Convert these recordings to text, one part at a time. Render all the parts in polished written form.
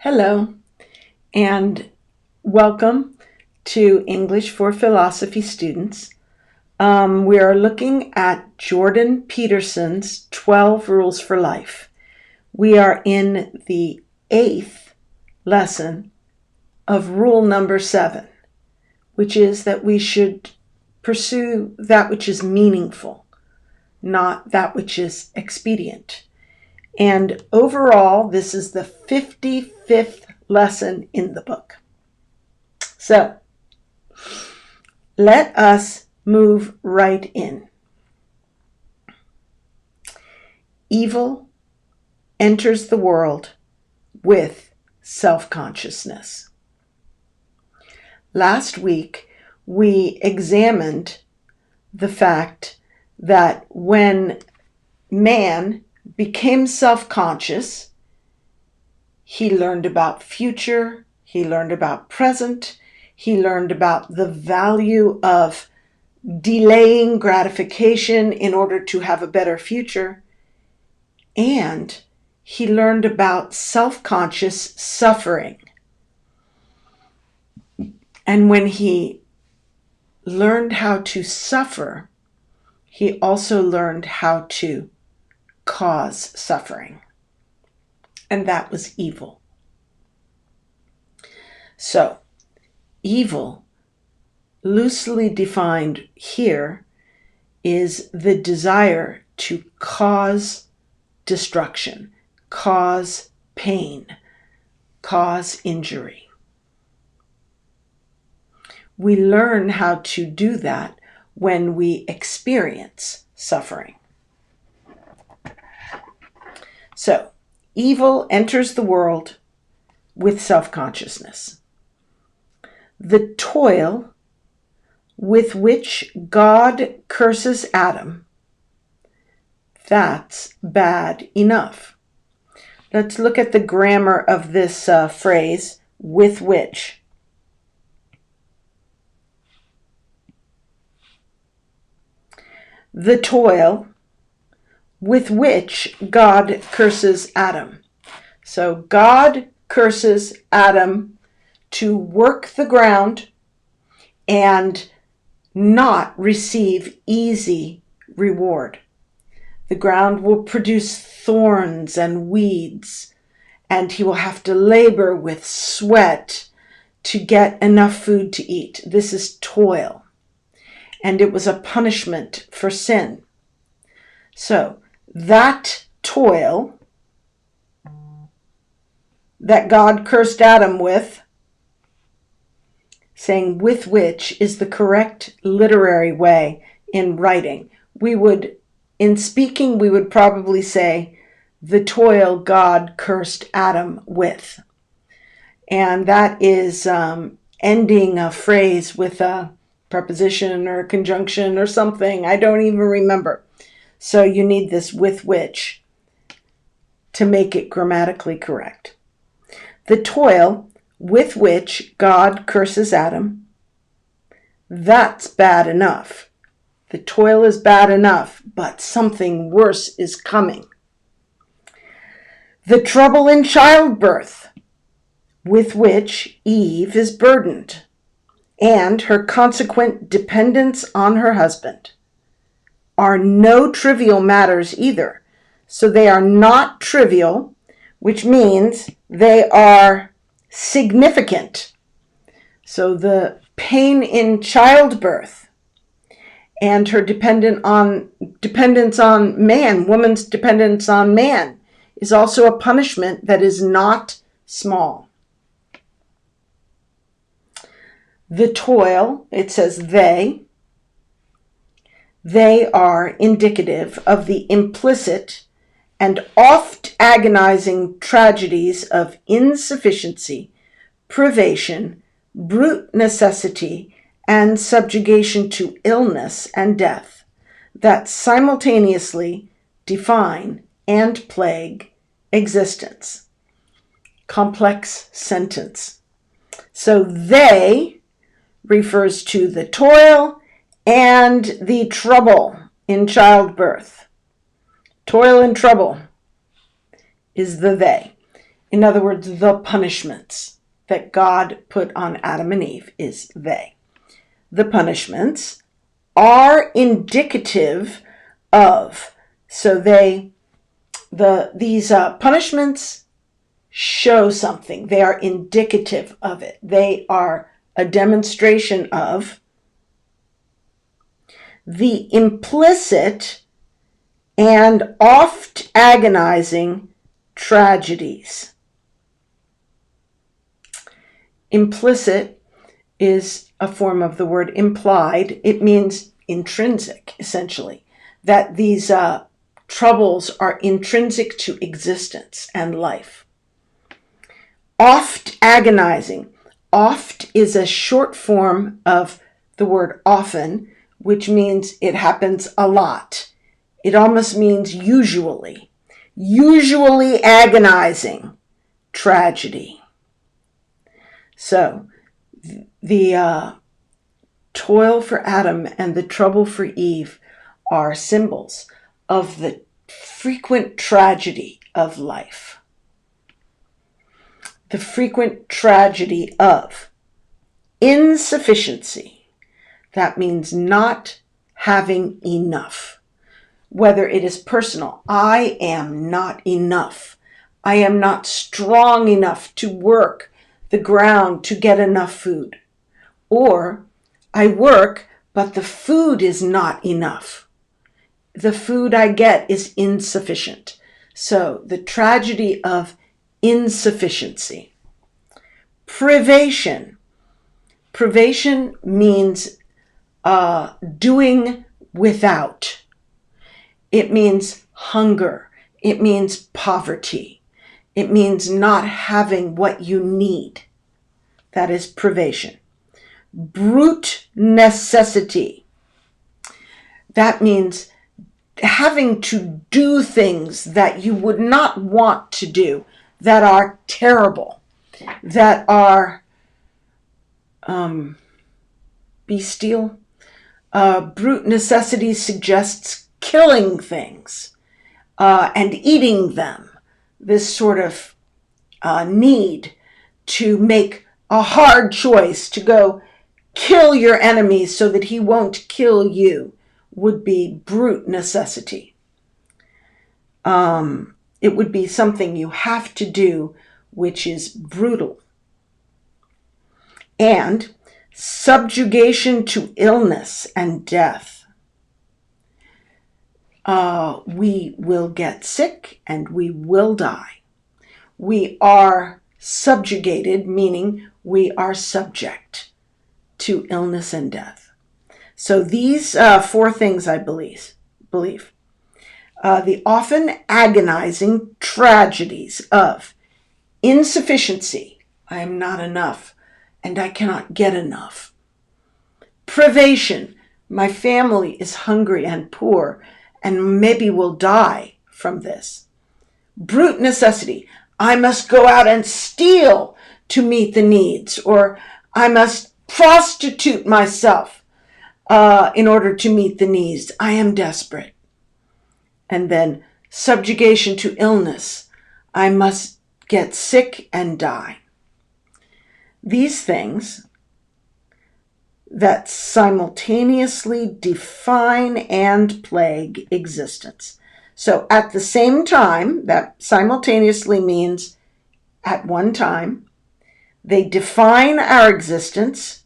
Hello, and welcome to English for Philosophy students. We are looking at Jordan Peterson's 12 Rules for Life. We are in the 8th lesson of rule number 7, which is that we should pursue that which is meaningful, not that which is expedient. And overall, this is the 55th lesson in the book. So, let us move right in. Evil enters the world with self-consciousness. Last week, we examined the fact that when man became self-conscious, he learned about future, he learned about present, he learned about the value of delaying gratification in order to have a better future, and he learned about self-conscious suffering. And when he learned how to suffer, he also learned how to cause suffering. And that was evil. So, evil, loosely defined here, is the desire to cause destruction, cause pain, cause injury. We learn how to do that when we experience suffering. So, evil enters the world with self-consciousness. The toil with which God curses Adam, that's bad enough. Let's look at the grammar of this phrase, with which. The toil with which God curses Adam. So God curses Adam to work the ground and not receive easy reward. The ground will produce thorns and weeds, and he will have to labor with sweat to get enough food to eat. This is toil, and it was a punishment for sin. So that toil that God cursed Adam with, saying with which is the correct literary way in writing. In speaking, we would probably say the toil God cursed Adam with. And that is ending a phrase with a preposition or a conjunction or something. I don't even remember. So you need this with which to make it grammatically correct. The toil with which God curses Adam, that's bad enough. The toil is bad enough, but something worse is coming. The trouble in childbirth with which Eve is burdened, and her consequent dependence on her husband, are no trivial matters either. So they are not trivial, which means they are significant. So the pain in childbirth and her dependence on man, woman's dependence on man, is also a punishment that is not small. The toil, it says they are indicative of the implicit and oft agonizing tragedies of insufficiency, privation, brute necessity, and subjugation to illness and death that simultaneously define and plague existence. Complex sentence. So they refers to the toil and the trouble in childbirth. Toil and trouble is the they. In other words, the punishments that God put on Adam and Eve is they. The punishments are indicative of, so these punishments show something. They are indicative of it. They are a demonstration of the implicit and oft agonizing tragedies. Implicit is a form of the word implied. It means intrinsic, essentially, that these troubles are intrinsic to existence and life. Oft agonizing. Oft is a short form of the word often, which means it happens a lot. It almost means usually. Usually agonizing tragedy. So, the toil for Adam and the trouble for Eve are symbols of the frequent tragedy of life. The frequent tragedy of insufficiency. That means not having enough. Whether it is personal, I am not enough. I am not strong enough to work the ground to get enough food. Or I work, but the food is not enough. The food I get is insufficient. So the tragedy of insufficiency. Privation. Privation means doing without. It means hunger. It means poverty. It means not having what you need. That is privation. Brute necessity. That means having to do things that you would not want to do, that are terrible, that are bestial. Brute necessity suggests killing things and eating them. This sort of need to make a hard choice to go kill your enemy so that he won't kill you would be brute necessity. It would be something you have to do, which is brutal. And subjugation to illness and death. We will get sick and we will die. We are subjugated, meaning we are subject to illness and death. So these four things I believe. The often agonizing tragedies of insufficiency. I am not enough and I cannot get enough. Privation. My family is hungry and poor and maybe will die from this. Brute necessity. I must go out and steal to meet the needs, or I must prostitute myself in order to meet the needs. I am desperate. And then subjugation to illness. I must get sick and die. These things that simultaneously define and plague existence. So at the same time, that simultaneously means at one time, they define our existence.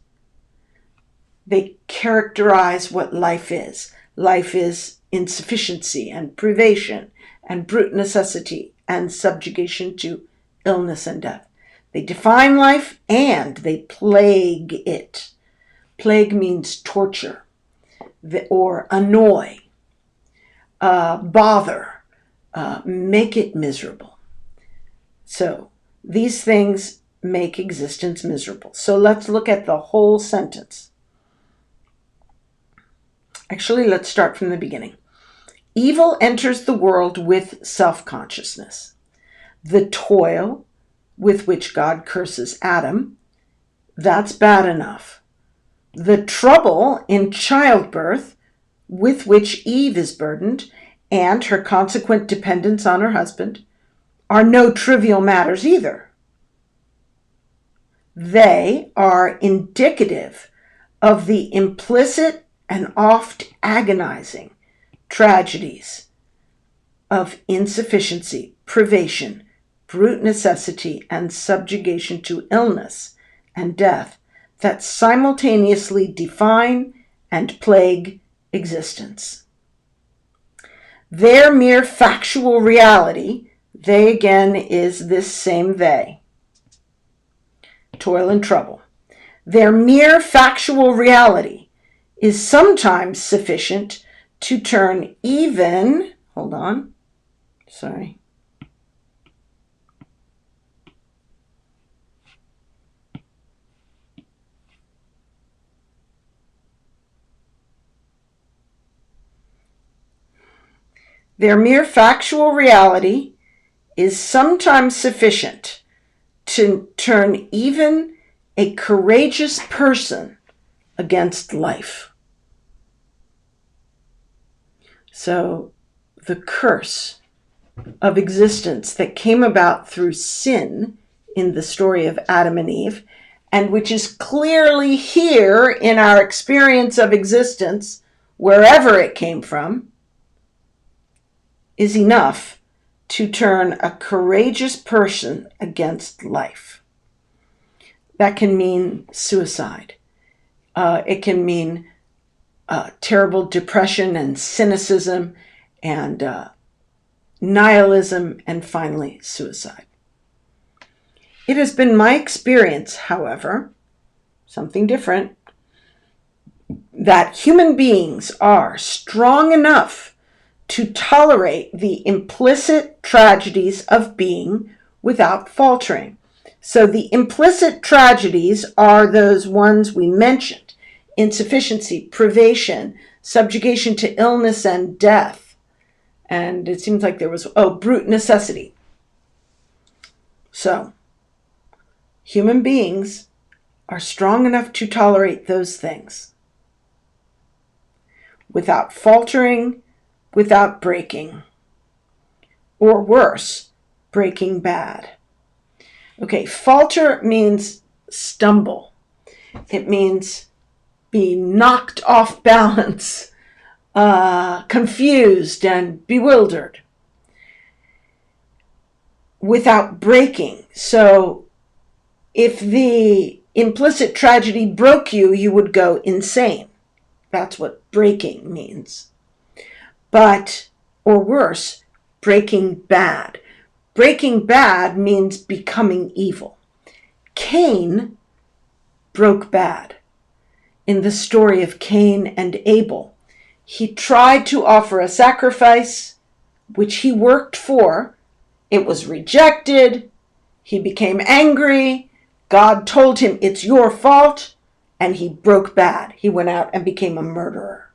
They characterize what life is. Life is insufficiency and privation and brute necessity and subjugation to illness and death. They define life and they plague it. Plague means torture or annoy, bother, make it miserable. So these things make existence miserable. So let's look at the whole sentence. Actually, let's start from the beginning. Evil enters the world with self-consciousness. The toil with which God curses Adam, that's bad enough. The trouble in childbirth with which Eve is burdened and her consequent dependence on her husband, are no trivial matters either. They are indicative of the implicit and oft agonizing tragedies of insufficiency, privation, brute necessity, and subjugation to illness and death that simultaneously define and plague existence. Their mere factual reality, they again is this same they, toil and trouble. Their mere factual reality is sometimes sufficient to turn even, Their mere factual reality is sometimes sufficient to turn even a courageous person against life. So the curse of existence that came about through sin in the story of Adam and Eve, and which is clearly here in our experience of existence, wherever it came from, is enough to turn a courageous person against life. That can mean suicide. It can mean terrible depression and cynicism and nihilism, and finally suicide. It has been my experience, however, something different, that human beings are strong enough to tolerate the implicit tragedies of being without faltering. So the implicit tragedies are those ones we mentioned: insufficiency, privation, subjugation to illness and death. And it seems like there was, brute necessity. So human beings are strong enough to tolerate those things without faltering, without breaking, or worse, breaking bad. Okay, falter means stumble. It means be knocked off balance, confused and bewildered, without breaking. So if the implicit tragedy broke you, you would go insane. That's what breaking means. But, or worse, breaking bad. Breaking bad means becoming evil. Cain broke bad. In the story of Cain and Abel, he tried to offer a sacrifice which he worked for. It was rejected. He became angry. God told him, "It's your fault," and he broke bad. He went out and became a murderer.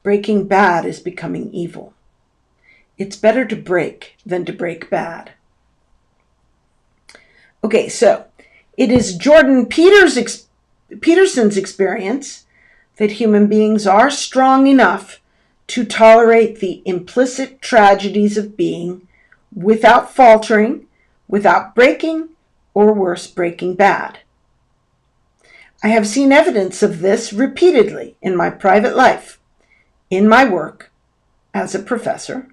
Breaking bad is becoming evil. It's better to break than to break bad. Okay, so it is Jordan Peterson's experience that human beings are strong enough to tolerate the implicit tragedies of being without faltering, without breaking, or worse, breaking bad. I have seen evidence of this repeatedly in my private life, in my work as a professor,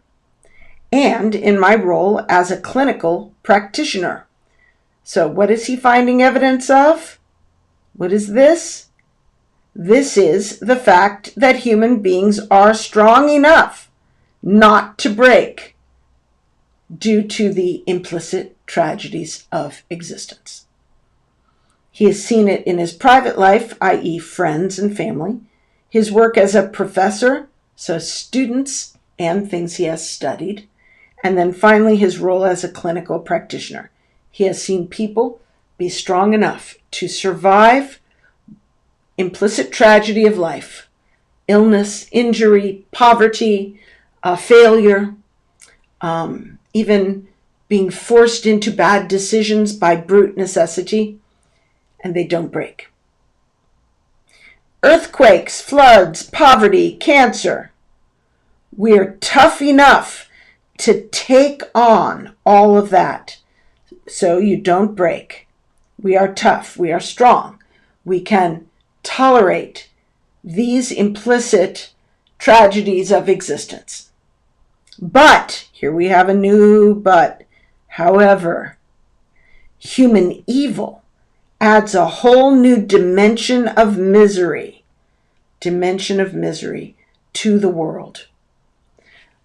and in my role as a clinical practitioner. So what is he finding evidence of? What is this? This is the fact that human beings are strong enough not to break due to the implicit tragedies of existence. He has seen it in his private life, i.e. friends and family, his work as a professor, so students and things he has studied, and then finally his role as a clinical practitioner. He has seen people be strong enough to survive implicit tragedy of life, illness, injury, poverty, failure, even being forced into bad decisions by brute necessity, and they don't break. Earthquakes, floods, poverty, cancer. We're tough enough to take on all of that so you don't break. We are tough. We are strong. We can tolerate these implicit tragedies of existence. But, here we have a new but, however, human evil adds a whole new dimension of misery to the world.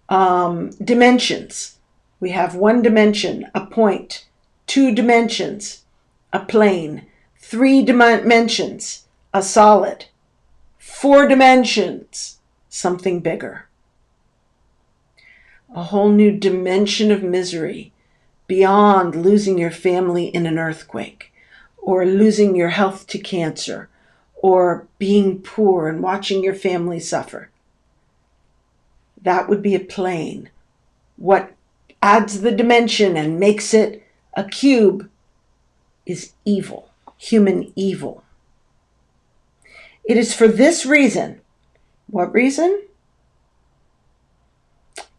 Dimensions. We have one dimension, a point, two dimensions, a plane, three dimensions, a solid, four dimensions, something bigger. A whole new dimension of misery beyond losing your family in an earthquake, or losing your health to cancer, or being poor and watching your family suffer. That would be a plane. What adds the dimension and makes it a cube is evil, human evil. It is for this reason, what reason?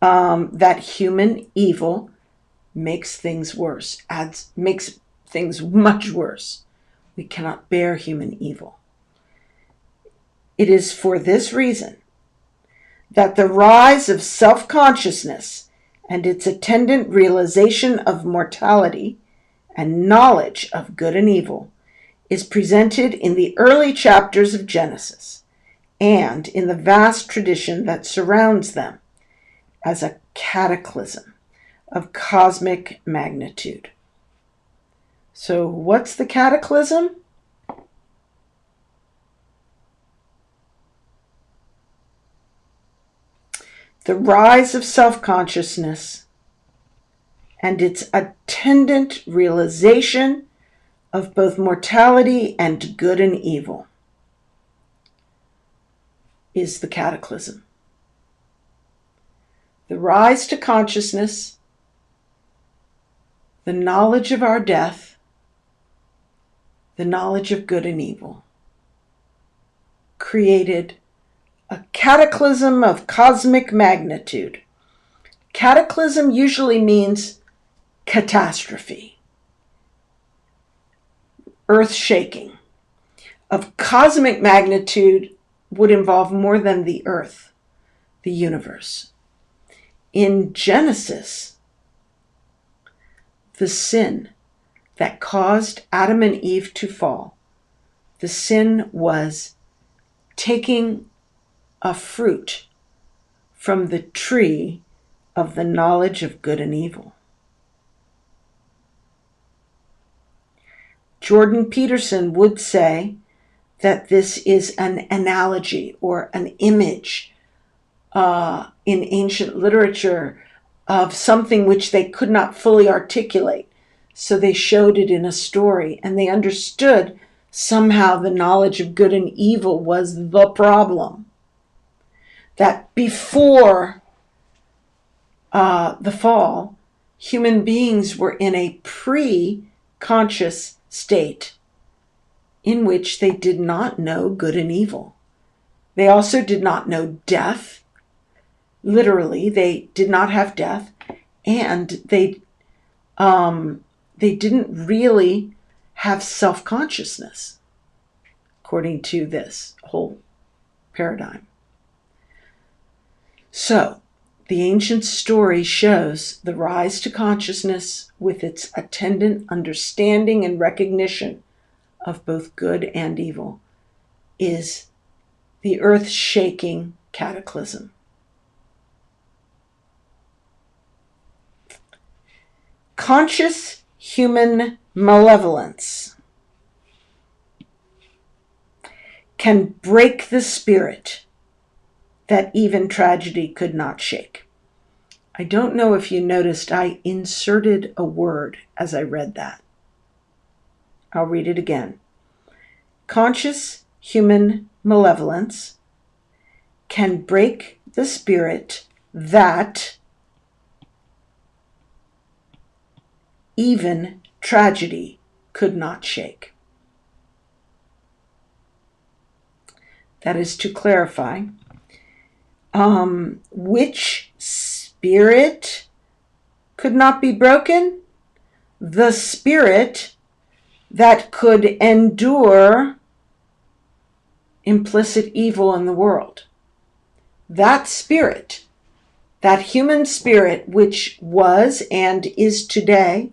That human evil makes things worse, makes things much worse. We cannot bear human evil. It is for this reason that the rise of self-consciousness and its attendant realization of mortality and knowledge of good and evil is presented in the early chapters of Genesis and in the vast tradition that surrounds them as a cataclysm of cosmic magnitude. So what's the cataclysm? The rise of self-consciousness and its attendant realization of both mortality and good and evil is the cataclysm. The rise to consciousness, the knowledge of our death, the knowledge of good and evil, created a cataclysm of cosmic magnitude. Cataclysm usually means catastrophe, earth-shaking. Of cosmic magnitude would involve more than the earth, the universe. In Genesis, the sin that caused Adam and Eve to fall, the sin was taking a fruit from the tree of the knowledge of good and evil. Jordan Peterson would say that this is an analogy or an image in ancient literature of something which they could not fully articulate. So they showed it in a story, and they understood somehow the knowledge of good and evil was the problem. That before the fall, human beings were in a pre-conscious state in which they did not know good and evil. They also did not know death. Literally, they did not have death, and they didn't really have self-consciousness, according to this whole paradigm. So, the ancient story shows the rise to consciousness with its attendant understanding and recognition of both good and evil is the earth-shaking cataclysm. Conscious human malevolence can break the spirit that even tragedy could not shake. I don't know if you noticed I inserted a word as I read that. I'll read it again. Conscious human malevolence can break the spirit that even tragedy could not shake. That is to clarify which spirit could not be broken? The spirit that could endure implicit evil in the world. That spirit, that human spirit, which was and is today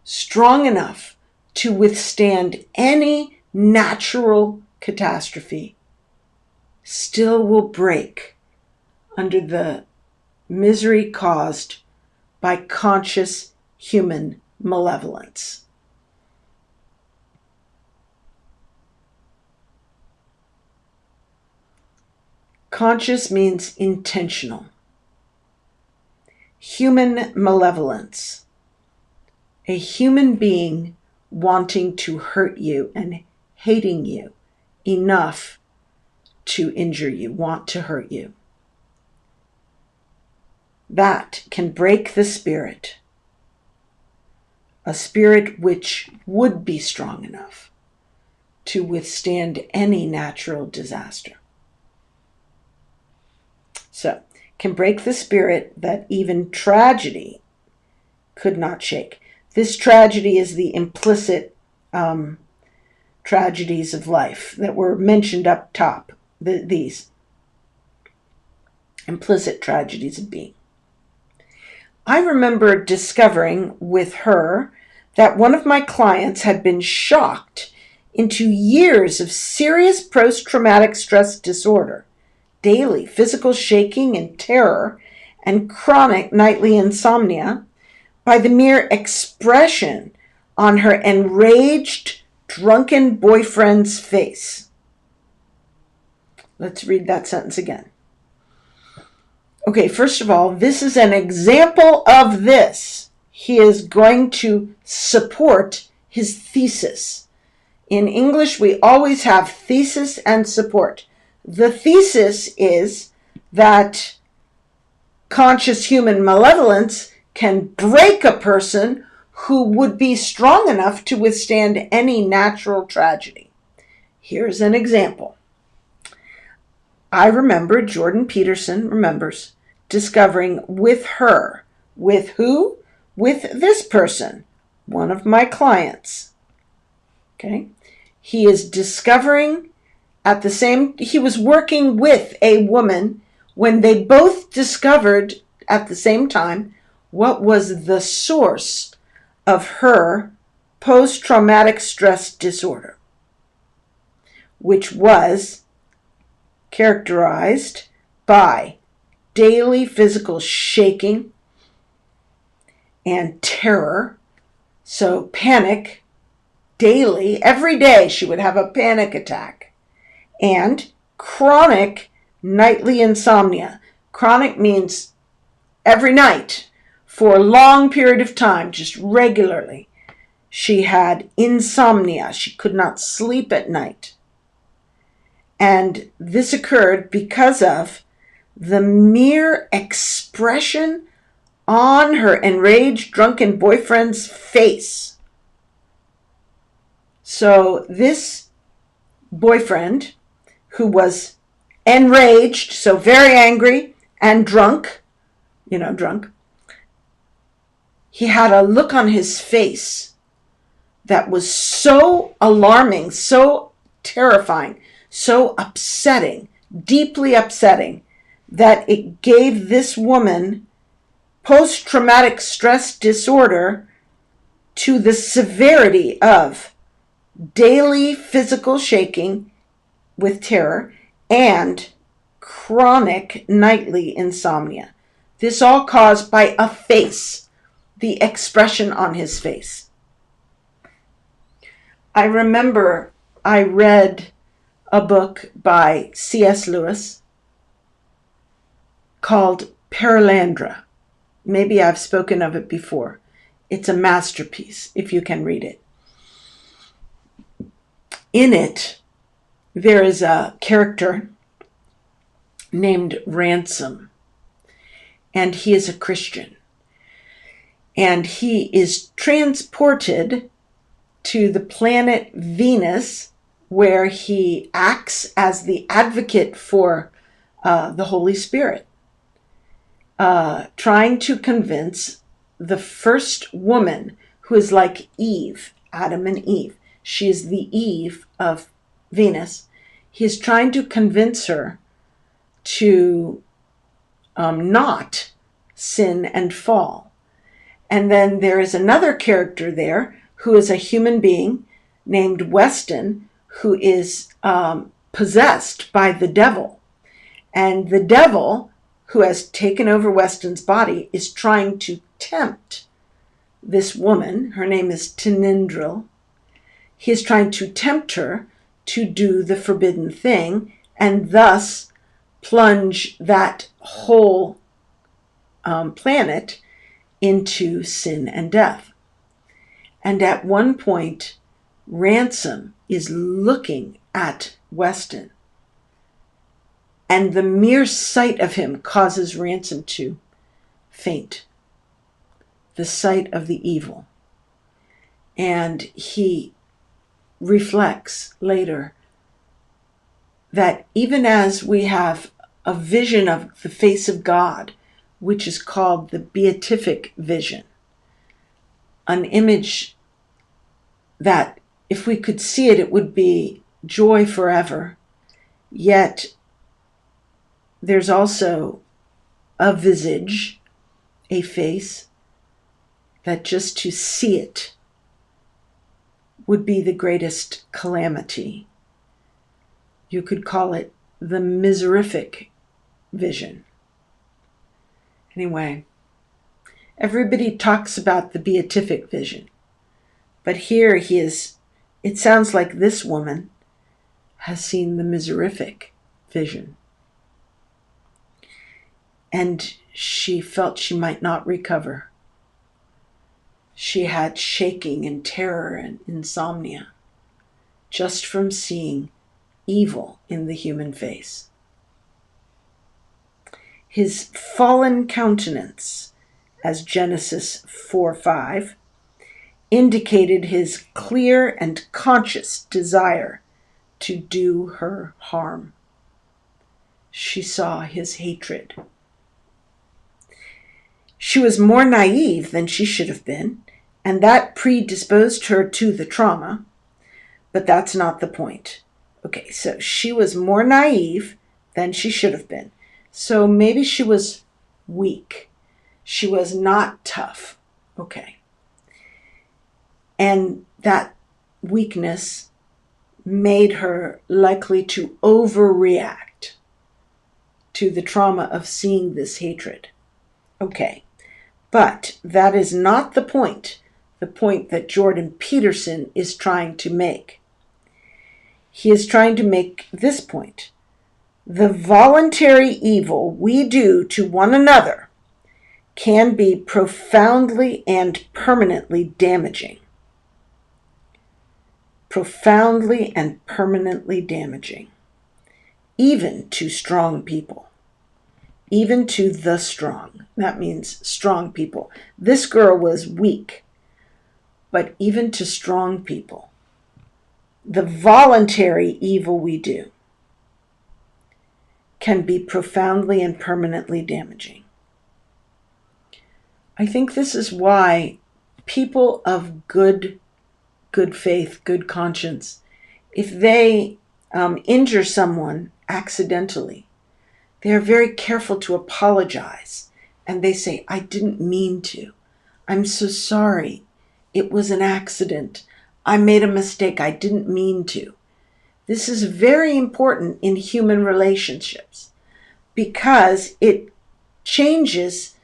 strong enough to withstand any natural catastrophe, still will break under the misery caused by conscious human malevolence. Conscious means intentional. Human malevolence. A human being wanting to hurt you and hating you enough to injure you, want to hurt you. That can break the spirit. A spirit which would be strong enough to withstand any natural disaster. So, can break the spirit that even tragedy could not shake. This tragedy is the implicit tragedies of life that were mentioned up top. These implicit tragedies of being. I remember discovering with her that one of my clients had been shocked into years of serious post-traumatic stress disorder, daily physical shaking and terror, and chronic nightly insomnia by the mere expression on her enraged, drunken boyfriend's face. Let's read that sentence again. Okay, first of all, this is an example of this. He is going to support his thesis. In English, we always have thesis and support. The thesis is that conscious human malevolence can break a person who would be strong enough to withstand any natural tragedy. Here's an example. I remember, Jordan Peterson remembers, discovering with her. With who? With this person, one of my clients. Okay? He is discovering he was working with a woman when they both discovered at the same time what was the source of her post-traumatic stress disorder, which was characterized by daily physical shaking and terror. So panic, daily, every day she would have a panic attack, and chronic nightly insomnia. Chronic means every night for a long period of time, just regularly. She had insomnia. She could not sleep at night. And this occurred because of the mere expression on her enraged, drunken boyfriend's face. So this boyfriend, who was enraged, so very angry and drunk, he had a look on his face that was so alarming, so terrifying, so upsetting, deeply upsetting, that it gave this woman post-traumatic stress disorder to the severity of daily physical shaking with terror and chronic nightly insomnia. This all caused by a face, the expression on his face. I remember I read a book by C.S. Lewis called Perelandra. Maybe I've spoken of it before. It's a masterpiece, if you can read it. In it, there is a character named Ransom, and he is a Christian. And he is transported to the planet Venus, where he acts as the advocate for the Holy Spirit, trying to convince the first woman who is like Eve, Adam and Eve. She is the Eve of Venus. He is trying to convince her to not sin and fall. And then there is another character there who is a human being named Weston, who is possessed by the devil. And the devil, who has taken over Weston's body, is trying to tempt this woman. Her name is Tinindril. He is trying to tempt her to do the forbidden thing and thus plunge that whole planet into sin and death. And at one point, Ransom is looking at Weston, and the mere sight of him causes Ransom to faint. The sight of the evil. And he reflects later that even as we have a vision of the face of God, which is called the beatific vision, an image that if we could see it, it would be joy forever. Yet there's also a visage, a face, that just to see it would be the greatest calamity. You could call it the miserific vision. Anyway, everybody talks about the beatific vision, but here it sounds like this woman has seen the miserific vision. And she felt she might not recover. She had shaking and terror and insomnia just from seeing evil in the human face. His fallen countenance, as Genesis 4:5, indicated his clear and conscious desire to do her harm. She saw his hatred. She was more naive than she should have been, and that predisposed her to the trauma, but that's not the point. Okay, so she was more naive than she should have been. So maybe she was weak. She was not tough. Okay. And that weakness made her likely to overreact to the trauma of seeing this hatred. Okay. But that is not the point that Jordan Peterson is trying to make. He is trying to make this point. The voluntary evil we do to one another can be profoundly and permanently damaging. Profoundly and permanently damaging. Even to strong people. Even to the strong. That means strong people. This girl was weak. But even to strong people, the voluntary evil we do can be profoundly and permanently damaging. I think this is why people of good faith, good conscience, if they injure someone accidentally, they are very careful to apologize. And they say, I didn't mean to. I'm so sorry. It was an accident. I made a mistake. I didn't mean to. This is very important in human relationships because it changes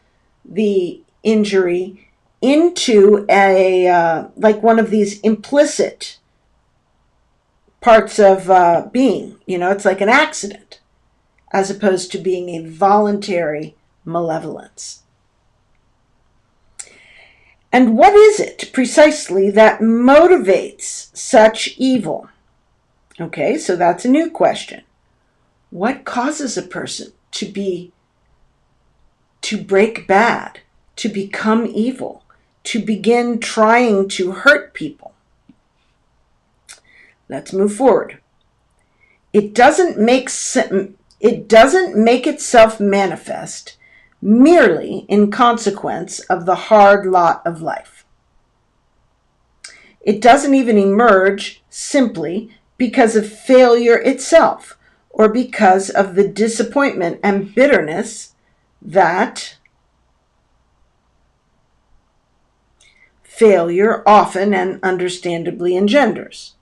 the injury into like one of these implicit parts of being. It's like an accident as opposed to being a voluntary malevolence. And what is it precisely that motivates such evil? Okay, so that's a new question. What causes a person to break bad, to become evil, to begin trying to hurt people? Let's move forward. It doesn't make itself manifest merely in consequence of the hard lot of life. It doesn't even emerge simply because of failure itself, or because of the disappointment and bitterness that failure often and understandably engenders.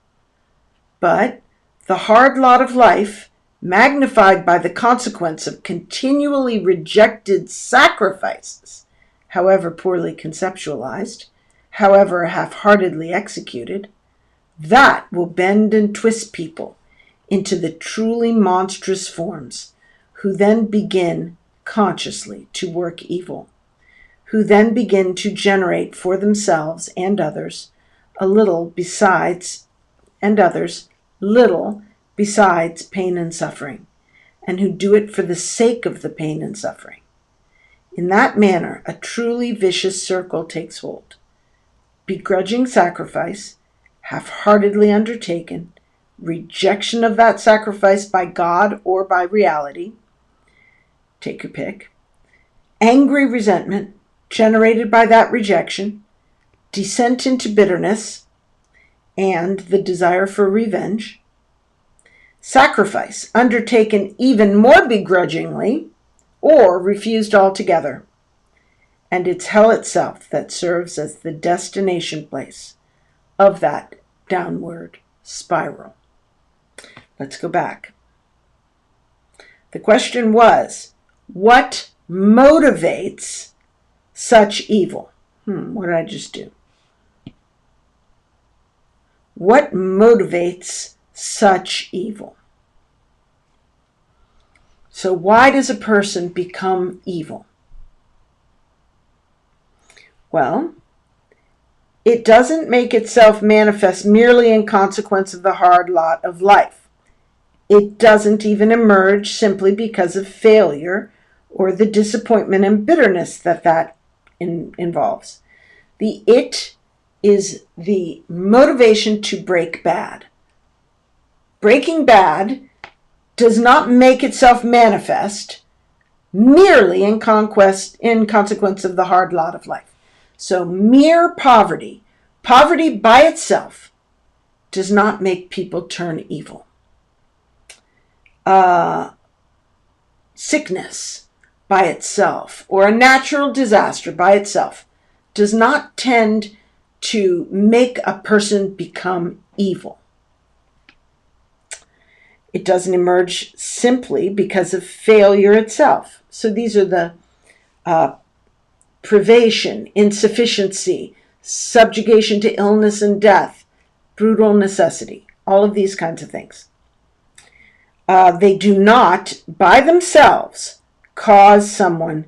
But the hard lot of life, magnified by the consequence of continually rejected sacrifices, however poorly conceptualized, however half-heartedly executed, that will bend and twist people into the truly monstrous forms, who then begin consciously to work evil, who then begin to generate for themselves and others little besides pain and suffering, and who do it for the sake of the pain and suffering. In that manner, a truly vicious circle takes hold. Begrudging sacrifice, half-heartedly undertaken, rejection of that sacrifice by God or by reality, take your pick, angry resentment generated by that rejection, descent into bitterness, and the desire for revenge, sacrifice undertaken even more begrudgingly or refused altogether, and it's hell itself that serves as the destination place of that downward spiral. Let's go back. The question was, what motivates such evil? What did I just do? What motivates such evil? So why does a person become evil? Well, it doesn't make itself manifest merely in consequence of the hard lot of life. It doesn't even emerge simply because of failure or the disappointment and bitterness that involves. The it is the motivation to break bad. Breaking bad does not make itself manifest merely in consequence of the hard lot of life. So mere poverty by itself does not make people turn evil. Sickness by itself or a natural disaster by itself does not tend to make a person become evil. It doesn't emerge simply because of failure itself. So these are the privation, insufficiency, subjugation to illness and death, brutal necessity, all of these kinds of things. They do not, by themselves, cause someone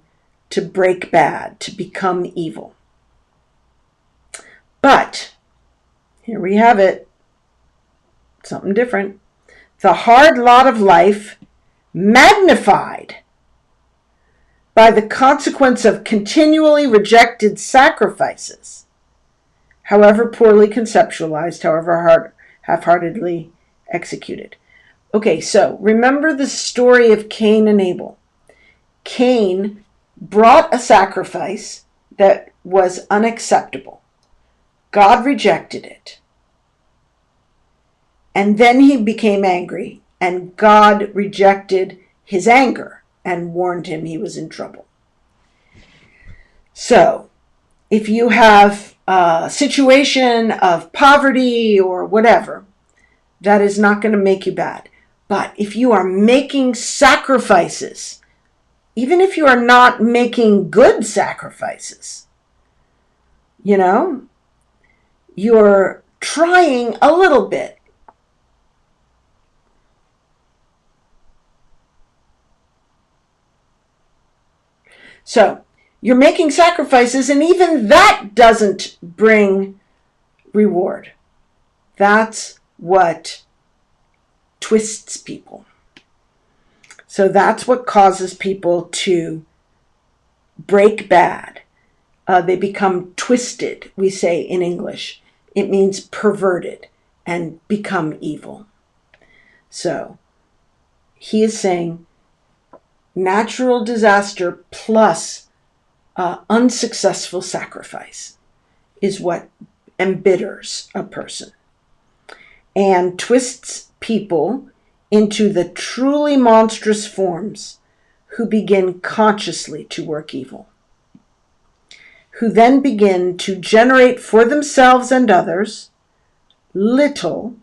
to break bad, to become evil. But, here we have it, something different. The hard lot of life, magnified by the consequence of continually rejected sacrifices, however poorly conceptualized, however half-heartedly executed. Okay, so remember the story of Cain and Abel. Cain brought a sacrifice that was unacceptable. God rejected it. And then he became angry, and God rejected his anger and warned him he was in trouble. So, if you have a situation of poverty or whatever, that is not going to make you bad. But if you are making sacrifices, even if you are not making good sacrifices, you're trying a little bit. So you're making sacrifices, and even that doesn't bring reward. That's what twists people. So that's what causes people to break bad. They become twisted, we say in English. It means perverted and become evil. So he is saying natural disaster plus unsuccessful sacrifice is what embitters a person and twists people into the truly monstrous forms who begin consciously to work evil, who then begin to generate for themselves and others little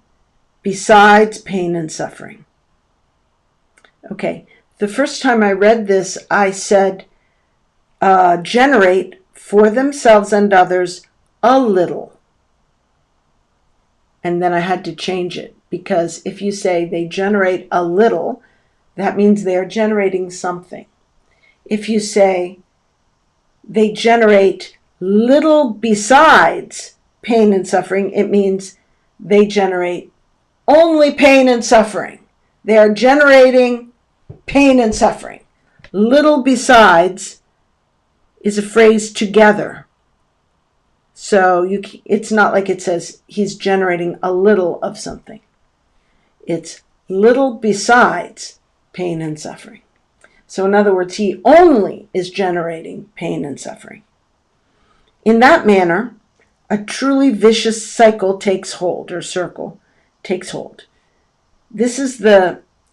besides pain and suffering. Okay, the first time I read this, I said, generate for themselves and others a little. And then I had to change it, because if you say they generate a little, that means they are generating something. If you say they generate little besides pain and suffering, it means they generate only pain and suffering. They are generating pain and suffering. Little besides is a phrase together. So it's not like it says he's generating a little of something. It's little besides pain and suffering. So in other words, he only is generating pain and suffering. In that manner, a truly vicious cycle takes hold, or circle takes hold.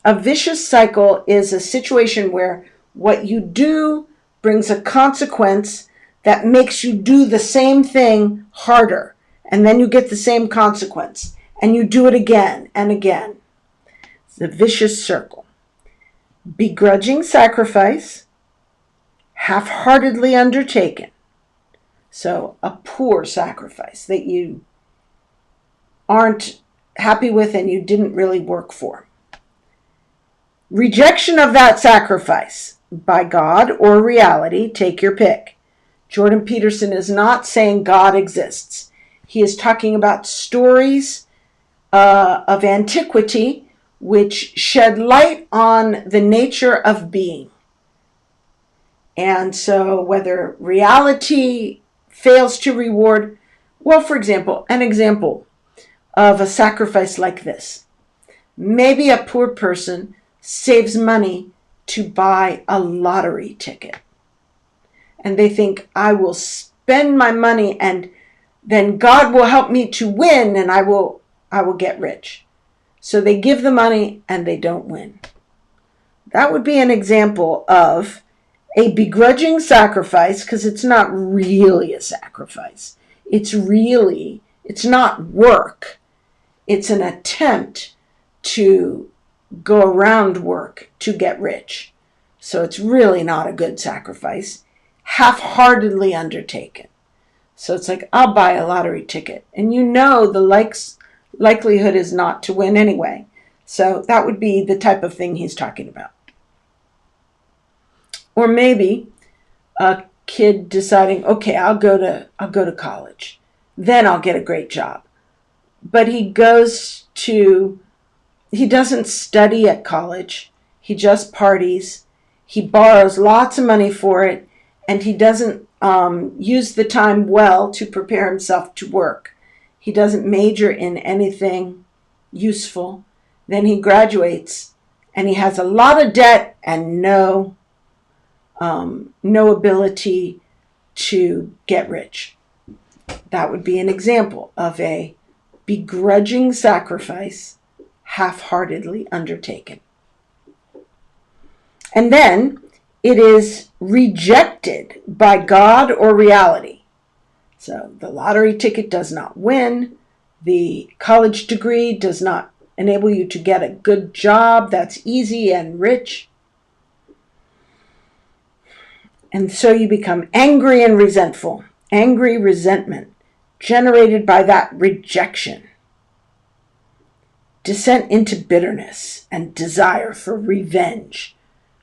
A vicious cycle is a situation where what you do brings a consequence that makes you do the same thing harder, and then you get the same consequence, and you do it again and again. It's a vicious circle. Begrudging sacrifice, half-heartedly undertaken. So a poor sacrifice that you aren't happy with and you didn't really work for. Rejection of that sacrifice by God or reality, take your pick. Jordan Peterson is not saying God exists. He is talking about stories of antiquity which shed light on the nature of being. And so whether reality fails to reward, well, for example, an example of a sacrifice like this. Maybe a poor person saves money to buy a lottery ticket. And they think, I will spend my money and then God will help me to win and I will get rich. So they give the money and they don't win. That would be an example of a begrudging sacrifice, because it's not really a sacrifice. It's not work. It's an attempt to go around work to get rich. So it's really not a good sacrifice. Half-heartedly undertaken. So it's like, I'll buy a lottery ticket. And you know the likelihood is not to win anyway. So that would be the type of thing he's talking about. Or maybe a kid deciding, okay, I'll go to college. Then I'll get a great job. But he doesn't study at college. He just parties. He borrows lots of money for it. And he doesn't use the time well to prepare himself to work. He doesn't major in anything useful. Then he graduates and he has a lot of debt and no ability to get rich. That would be an example of a begrudging sacrifice, half-heartedly undertaken. And then it is rejected by God or reality. So the lottery ticket does not win. The college degree does not enable you to get a good job that's easy and rich. And so you become angry and resentful. Angry resentment generated by that rejection. Descent into bitterness and desire for revenge.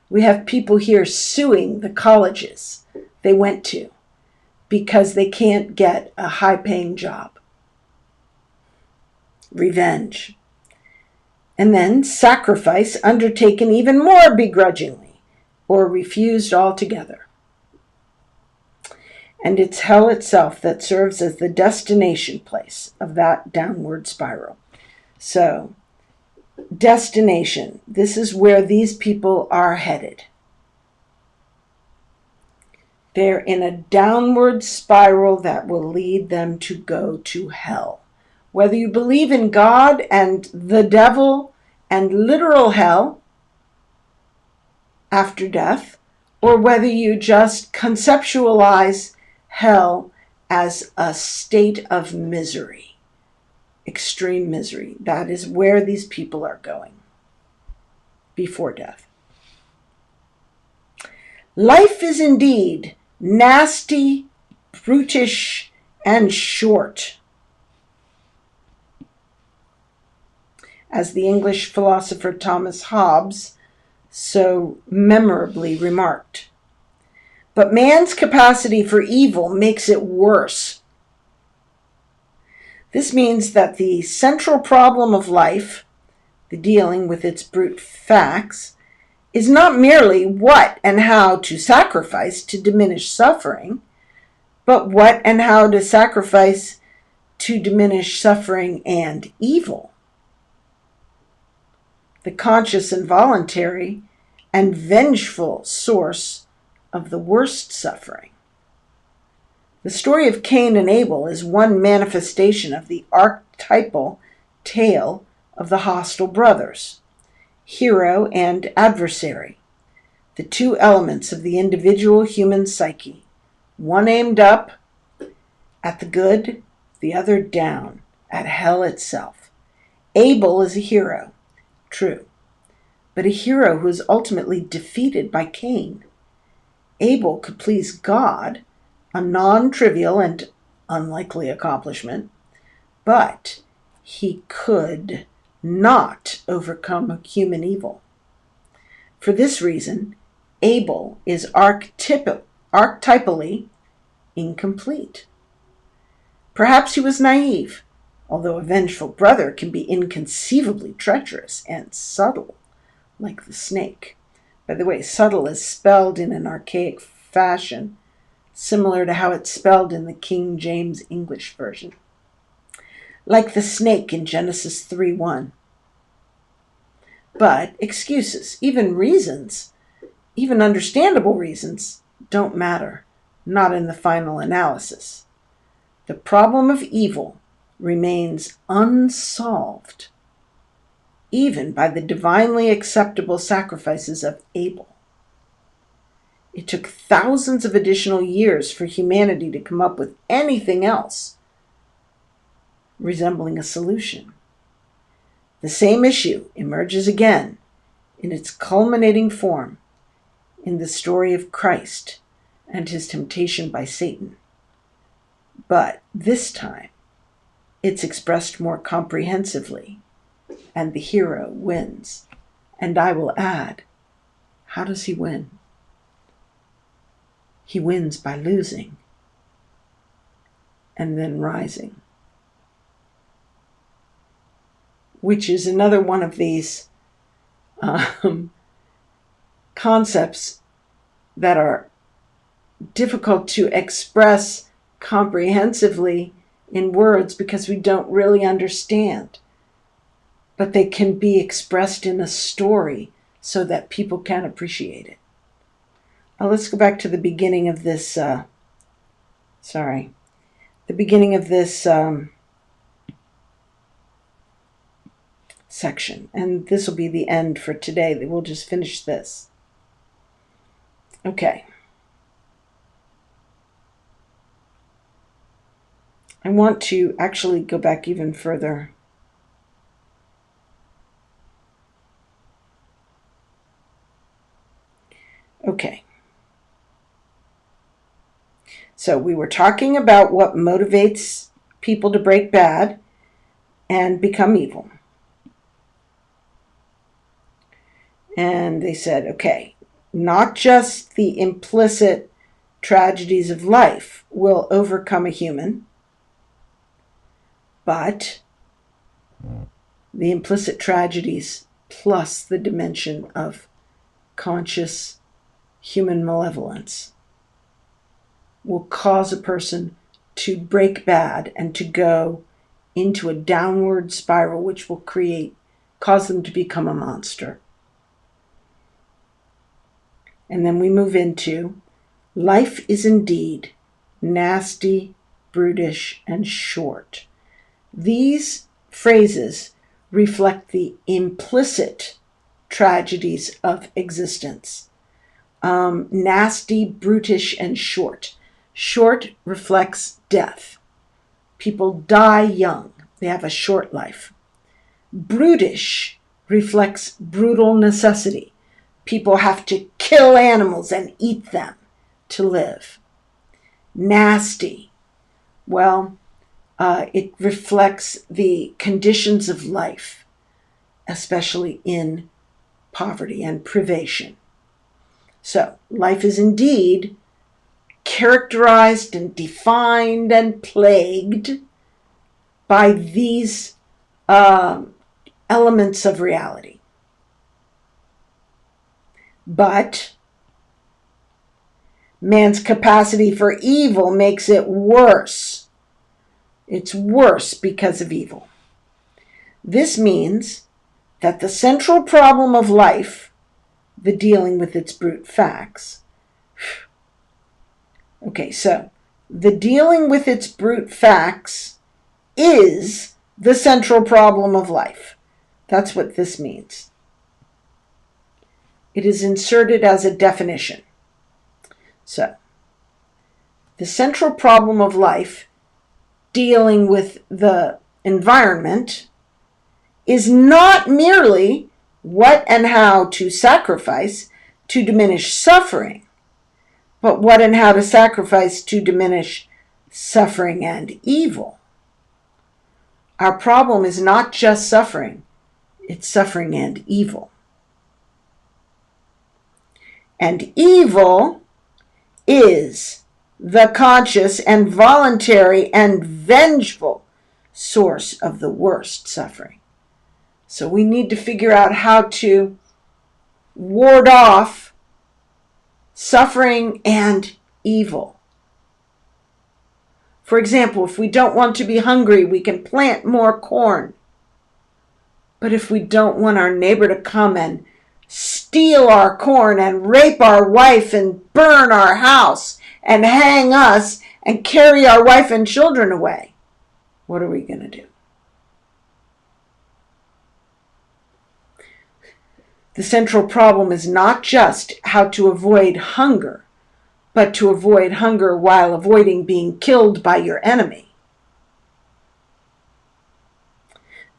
We have people here suing the colleges they went to because they can't get a high-paying job. Revenge. And then sacrifice undertaken even more begrudgingly or refused altogether. And it's hell itself that serves as the destination place of that downward spiral. So, destination. This is where these people are headed. They're in a downward spiral that will lead them to go to hell. Whether you believe in God and the devil and literal hell after death, or whether you just conceptualize hell as a state of misery, extreme misery. That is where these people are going before death. Life is indeed nasty, brutish, and short, as the English philosopher Thomas Hobbes so memorably remarked. But man's capacity for evil makes it worse. This means that the central problem of life, the dealing with its brute facts, is not merely what and how to sacrifice to diminish suffering, but what and how to sacrifice to diminish suffering and evil. The conscious and voluntary and vengeful source of the worst suffering. The story of Cain and Abel is one manifestation of the archetypal tale of the hostile brothers, hero and adversary, the two elements of the individual human psyche, one aimed up at the good, the other down at hell itself. Abel is a hero, true, but a hero who is ultimately defeated by Cain. Abel could please God, a non-trivial and unlikely accomplishment, but he could not overcome human evil. For this reason, Abel is archetypally incomplete. Perhaps he was naive, although a vengeful brother can be inconceivably treacherous and subtle, like the snake. By the way, subtle is spelled in an archaic fashion, similar to how it's spelled in the King James English version. Like the snake in Genesis 3:1. But excuses, even reasons, even understandable reasons, don't matter, not in the final analysis. The problem of evil remains unsolved, even by the divinely acceptable sacrifices of Abel. It took thousands of additional years for humanity to come up with anything else resembling a solution. The same issue emerges again in its culminating form in the story of Christ and his temptation by Satan. But this time, it's expressed more comprehensively, and the hero wins. And I will add, how does he win? He wins by losing and then rising, which is another one of these concepts that are difficult to express comprehensively in words because we don't really understand. But they can be expressed in a story so that people can appreciate it. Let's go back to the beginning of this, section. And this will be the end for today. We'll just finish this. Okay. I want to actually go back even further. Okay. So we were talking about what motivates people to break bad and become evil. And they said, okay, not just the implicit tragedies of life will overcome a human, but the implicit tragedies plus the dimension of conscious human malevolence will cause a person to break bad and to go into a downward spiral, which will cause them to become a monster. And then we move into Life is indeed nasty, brutish, and short. These phrases reflect the implicit tragedies of existence. Nasty, brutish, and short. Short reflects death. People die young. They have a short life. Brutish reflects brutal necessity. People have to kill animals and eat them to live. Nasty, well, it reflects the conditions of life, especially in poverty and privation. So, life is indeed characterized and defined and plagued by these elements of reality. But man's capacity for evil makes it worse. It's worse because of evil. This means that the central problem of life, the dealing with its brute facts. Okay, so the dealing with its brute facts is the central problem of life. That's what this means. It is inserted as a definition. So, the central problem of life, dealing with the environment, is not merely what and how to sacrifice to diminish suffering, but what and how to sacrifice to diminish suffering and evil. Our problem is not just suffering, it's suffering and evil. And evil is the conscious and voluntary and vengeful source of the worst suffering. So we need to figure out how to ward off suffering and evil. For example, if we don't want to be hungry, we can plant more corn. But if we don't want our neighbor to come and steal our corn and rape our wife and burn our house and hang us and carry our wife and children away, what are we going to do? The central problem is not just how to avoid hunger, but to avoid hunger while avoiding being killed by your enemy.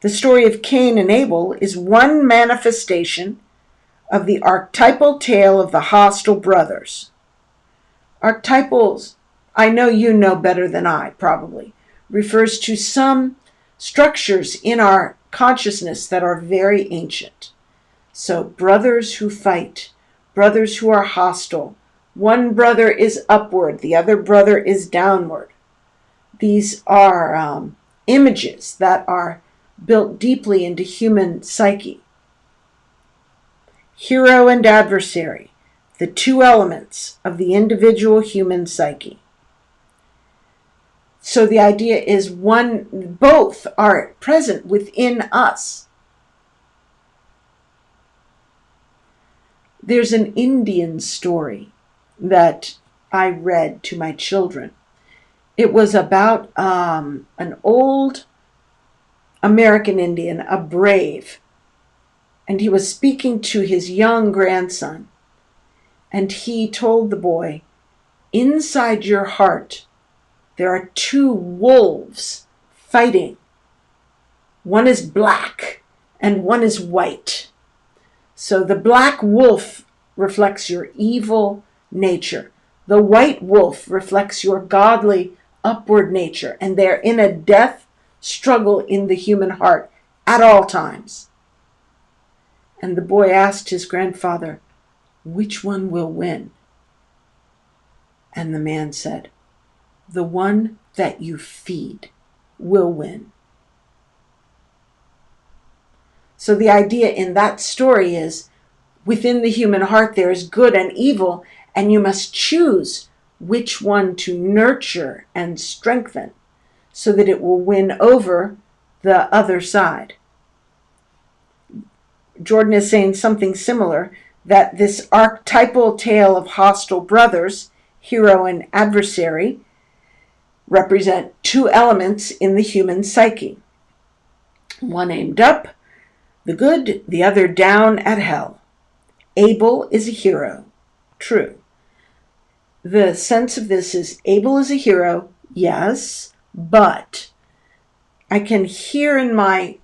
The story of Cain and Abel is one manifestation of the archetypal tale of the hostile brothers. Archetypals, I know you know better than I probably, refers to some structures in our consciousness that are very ancient. So brothers who fight, brothers who are hostile. One brother is upward, the other brother is downward. These are images that are built deeply into human psyche. Hero and adversary, the two elements of the individual human psyche. So the idea is both are present within us. There's an Indian story that I read to my children. It was about an old American Indian, a brave, and he was speaking to his young grandson. And he told the boy, inside your heart, there are two wolves fighting. One is black and one is white. So the black wolf reflects your evil nature. The white wolf reflects your godly upward nature. And they're in a death struggle in the human heart at all times. And the boy asked his grandfather, which one will win? And the man said, the one that you feed will win. So the idea in that story is, within the human heart there is good and evil, and you must choose which one to nurture and strengthen so that it will win over the other side. Jordan is saying something similar, that this archetypal tale of hostile brothers hero and adversary, represent two elements in the human psyche. One aimed up, the good, the other down at hell. Abel is a hero. True. The sense of this is Abel is a hero, yes, but I can hear in my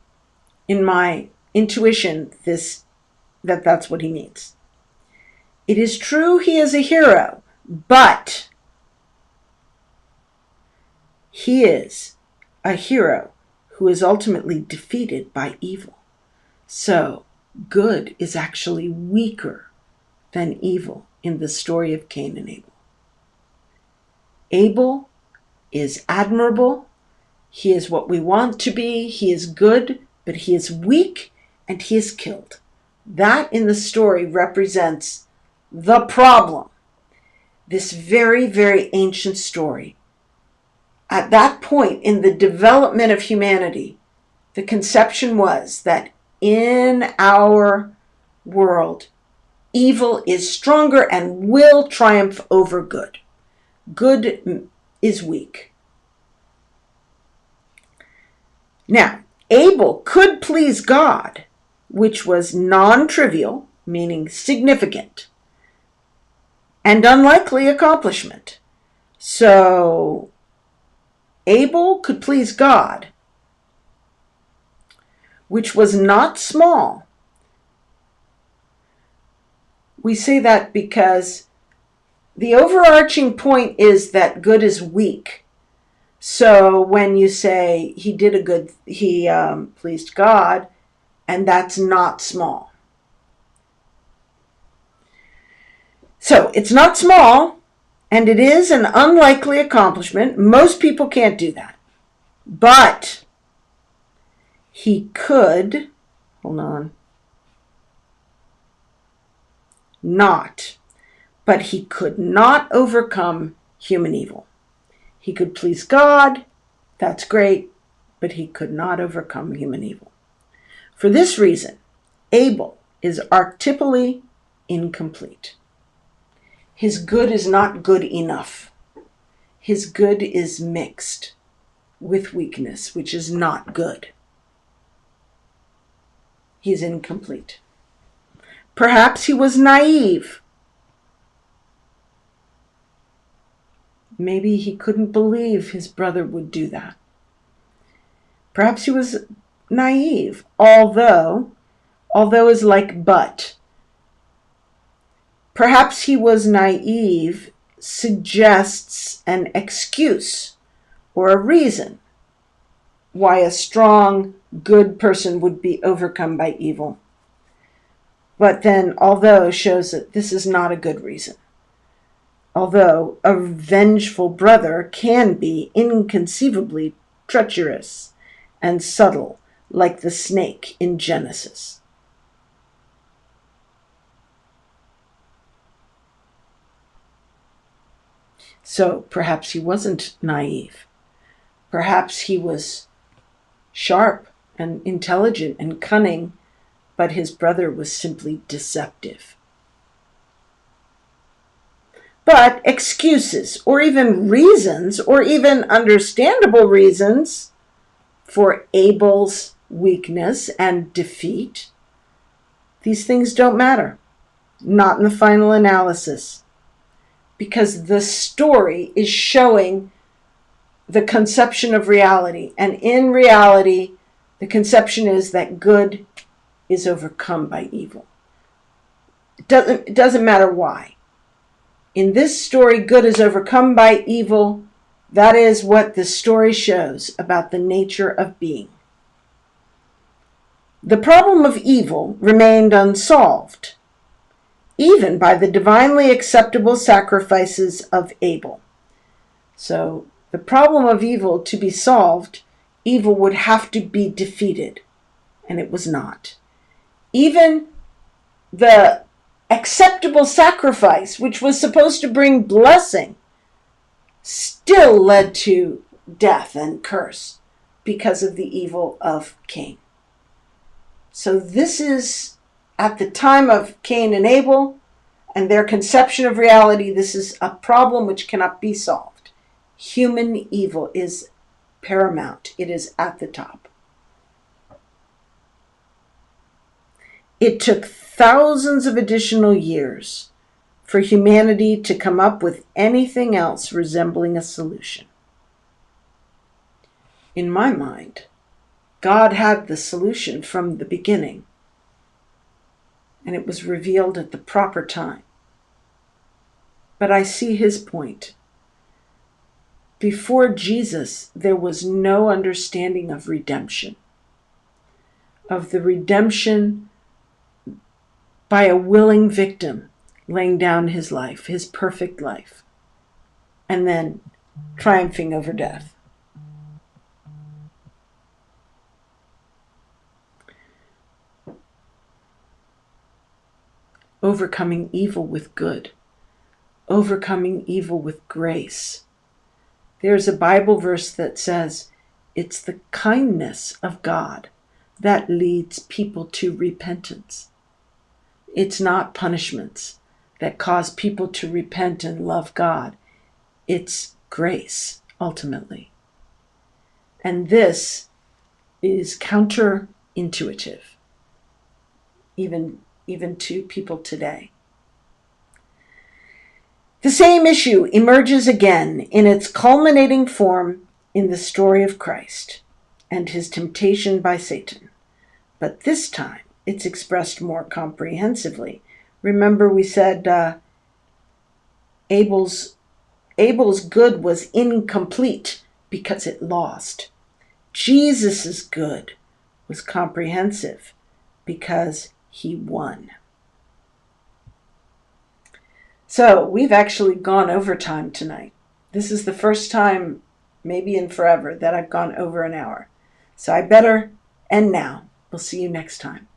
intuition that's what he means. It is true he is a hero, but he is a hero who is ultimately defeated by evil. So good is actually weaker than evil in the story of Cain and Abel. Abel is admirable. He is what we want to be. He is good, but he is weak and he is killed. That in the story represents the problem. This very, very ancient story. At that point in the development of humanity, the conception was that in our world, evil is stronger and will triumph over good. Good is weak. Now, Abel could please God, which was non-trivial, meaning significant, and unlikely accomplishment. So, Abel could please God, which was not small. We say that because the overarching point is that good is weak. So when you say he pleased God, and that's not small. So it's not small, and it is an unlikely accomplishment. Most people can't do that. But he could, but he could not overcome human evil. He could please God, that's great, but he could not overcome human evil. For this reason, Abel is archetypally incomplete. His good is not good enough. His good is mixed with weakness, which is not good. He's incomplete. Perhaps he was naive. Maybe he couldn't believe his brother would do that. Perhaps he was naive, although is like but. Perhaps he was naive suggests an excuse or a reason why a strong, good person would be overcome by evil. But then, although shows that this is not a good reason. Although a vengeful brother can be inconceivably treacherous and subtle, like the snake in Genesis. So perhaps he wasn't naive. Perhaps he was sharp and intelligent and cunning, but his brother was simply deceptive. But excuses, or even reasons, or even understandable reasons for Abel's weakness and defeat, these things don't matter. Not in the final analysis. Because the story is showing the conception of reality. And in reality, the conception is that good is overcome by evil. It doesn't matter why. In this story, good is overcome by evil. That is what the story shows about the nature of being. The problem of evil remained unsolved, even by the divinely acceptable sacrifices of Abel. So, the problem of evil to be solved, evil would have to be defeated, and it was not. Even the acceptable sacrifice, which was supposed to bring blessing, still led to death and curse because of the evil of Cain. So this is at the time of Cain and Abel, and their conception of reality, this is a problem which cannot be solved. Human evil is paramount. It is at the top. It took thousands of additional years for humanity to come up with anything else resembling a solution. In my mind, God had the solution from the beginning, and it was revealed at the proper time. But I see his point. Before Jesus, there was no understanding of redemption, of the redemption by a willing victim laying down his life, his perfect life, and then triumphing over death. Overcoming evil with good, overcoming evil with grace. There's a Bible verse that says, it's the kindness of God that leads people to repentance. It's not punishments that cause people to repent and love God. It's grace, ultimately. And this is counterintuitive, even to people today. The same issue emerges again in its culminating form in the story of Christ and his temptation by Satan. But this time, it's expressed more comprehensively. Remember, we said Abel's good was incomplete because it lost. Jesus' good was comprehensive because he won. So we've actually gone over time tonight. This is the first time, maybe in forever, that I've gone over an hour. So I better end now. We'll see you next time.